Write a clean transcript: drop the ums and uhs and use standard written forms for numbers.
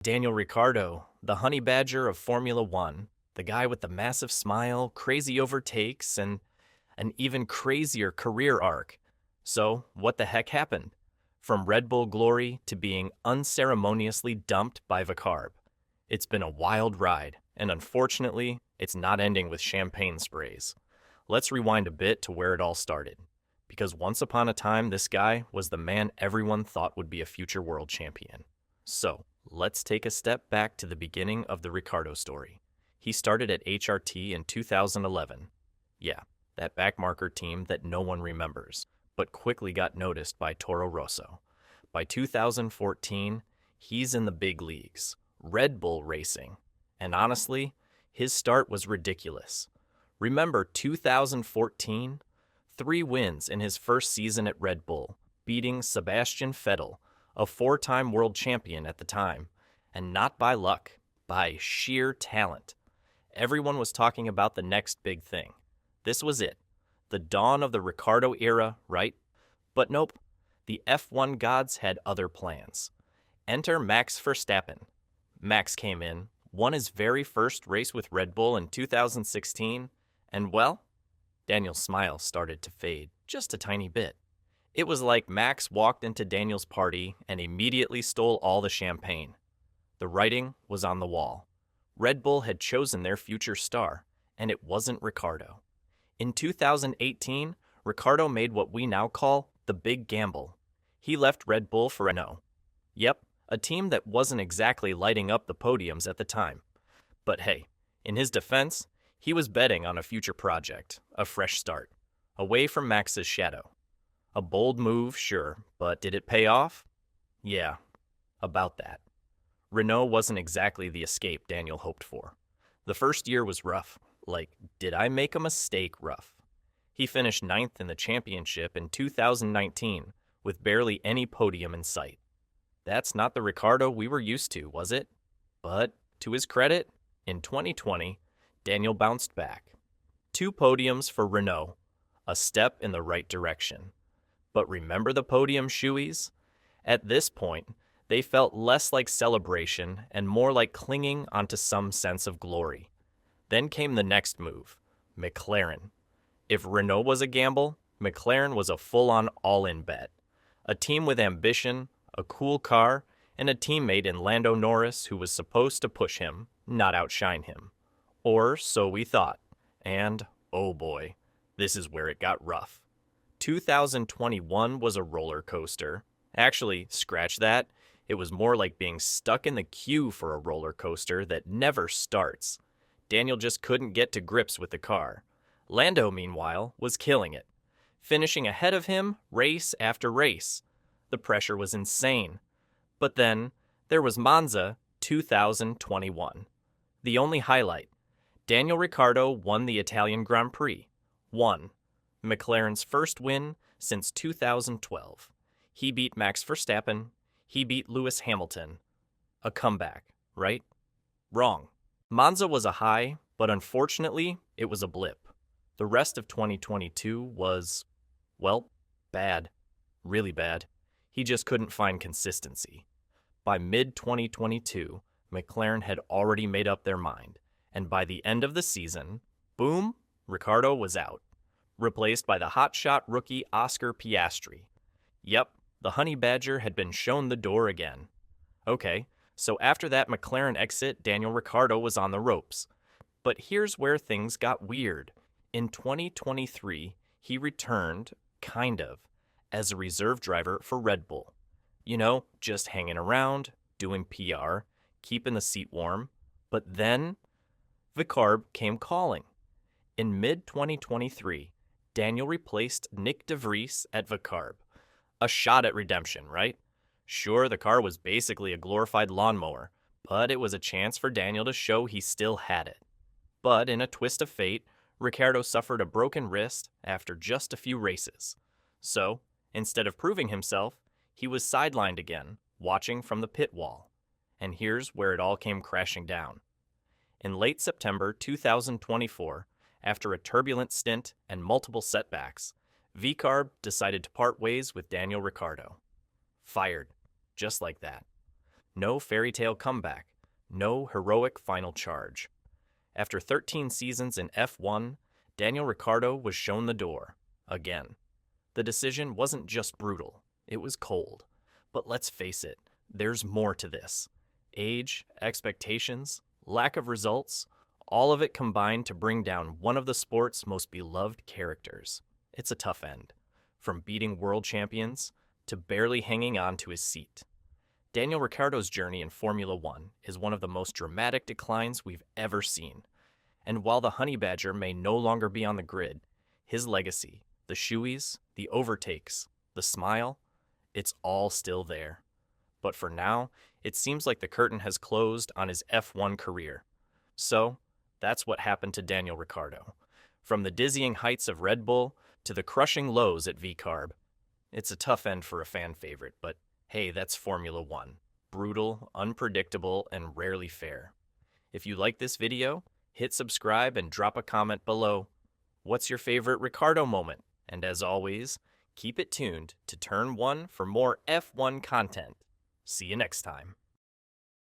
Daniel Ricciardo, the honey badger of Formula One, the guy with the massive smile, crazy overtakes, and an even crazier career arc. So, what the heck happened? From Red Bull glory to being unceremoniously dumped by Vicarb. It's been a wild ride, and unfortunately, it's not ending with champagne sprays. Let's rewind a bit to where it all started. Because once upon a time, this guy was the man everyone thought would be a future world champion. So, let's take a step back to the beginning of the Ricciardo story. He started at HRT in 2011. Yeah, that backmarker team that no one remembers, but quickly got noticed by Toro Rosso. By 2014, he's in the big leagues, Red Bull racing. And honestly, his start was ridiculous. Remember 2014? 3 wins in his first season at Red Bull, beating Sebastian Vettel, a 4-time world champion at the time, and not by luck, by sheer talent. Everyone was talking about the next big thing. This was it. The dawn of the Ricciardo era, right? But nope, the F1 gods had other plans. Enter Max Verstappen. Max came in, won his very first race with Red Bull in 2016, and well, Daniel's smile started to fade just a tiny bit. It was like Max walked into Daniel's party and immediately stole all the champagne. The writing was on the wall. Red Bull had chosen their future star, and it wasn't Ricciardo. In 2018, Ricciardo made what we now call the big gamble. He left Red Bull for Renault. Yep, a team that wasn't exactly lighting up the podiums at the time. But hey, in his defense, he was betting on a future project, a fresh start, away from Max's shadow. A bold move, sure, but did it pay off? Yeah, about that. Renault wasn't exactly the escape Daniel hoped for. The first year was rough, like, did I make a mistake rough. He finished 9th in the championship in 2019, with barely any podium in sight. That's not the Ricciardo we were used to, was it? But, to his credit, in 2020, Daniel bounced back. 2 podiums for Renault, a step in the right direction. But remember the podium shoeies? At this point, they felt less like celebration and more like clinging onto some sense of glory. Then came the next move, McLaren. If Renault was a gamble, McLaren was a full-on all-in bet. A team with ambition, a cool car, and a teammate in Landonorris who was supposed to push him, not outshine him. Or so we thought. And, oh boy, this is where it got rough. 2021 was a roller coaster. Actually, scratch that. It was more like being stuck in the queue for a roller coaster that never starts. Daniel just couldn't get to grips with the car. Lando, meanwhile, was killing it, finishing ahead of him race after race. The pressure was insane. But then, there was Monza 2021. The only highlight. Daniel Ricciardo won the Italian Grand Prix. Won. McLaren's first win since 2012. He beat Max Verstappen. He beat Lewis Hamilton. A comeback, right? Wrong. Monza was a high, but unfortunately, it was a blip. The rest of 2022 was, well, bad. Really bad. He just couldn't find consistency. By mid-2022, McLaren had already made up their mind, and by the end of the season, boom, Ricciardo was out, replaced by the hotshot rookie Oscarpiastri. Yep, the honey badger had been shown the door again. Okay, so after that McLaren exit, Daniel Ricciardo was on the ropes. But here's where things got weird. In 2023, he returned, kind of, as a reserve driver for Red Bull. You know, just hanging around, doing PR, keeping the seat warm. But then, Vicarb came calling. In mid-2023, Daniel replaced Nick de Vries at Vicarb. A shot at redemption, right? Sure, the car was basically a glorified lawnmower, but it was a chance for Daniel to show he still had it. But in a twist of fate, Ricciardo suffered a broken wrist after just a few races. So, instead of proving himself, he was sidelined again, watching from the pit wall. And here's where it all came crashing down. In late September 2024, after a turbulent stint and multiple setbacks, Vicarb decided to part ways with Daniel Ricciardo. Fired, just like that. No fairy tale comeback. No heroic final charge. After 13 seasons in F1, Daniel Ricciardo was shown the door. Again. The decision wasn't just brutal, it was cold. But let's face it, there's more to this. Age, expectations, lack of results, all of it combined to bring down one of the sport's most beloved characters. It's a tough end. From beating world champions to barely hanging on to his seat. Daniel Ricciardo's journey in Formula One is one of the most dramatic declines we've ever seen. And while the Honey Badger may no longer be on the grid, his legacy, the shoeies, the overtakes, the smile, it's all still there. But for now, it seems like the curtain has closed on his F1 career. So, that's what happened to Daniel Ricciardo. From the dizzying heights of Red Bull to the crushing lows at V-Carb. It's a tough end for a fan favorite, but hey, that's Formula One. Brutal, unpredictable, and rarely fair. If you like this video, hit subscribe and drop a comment below. What's your favorite Ricciardo moment? And as always, keep it tuned to Turn 1 for more F1 content. See you next time.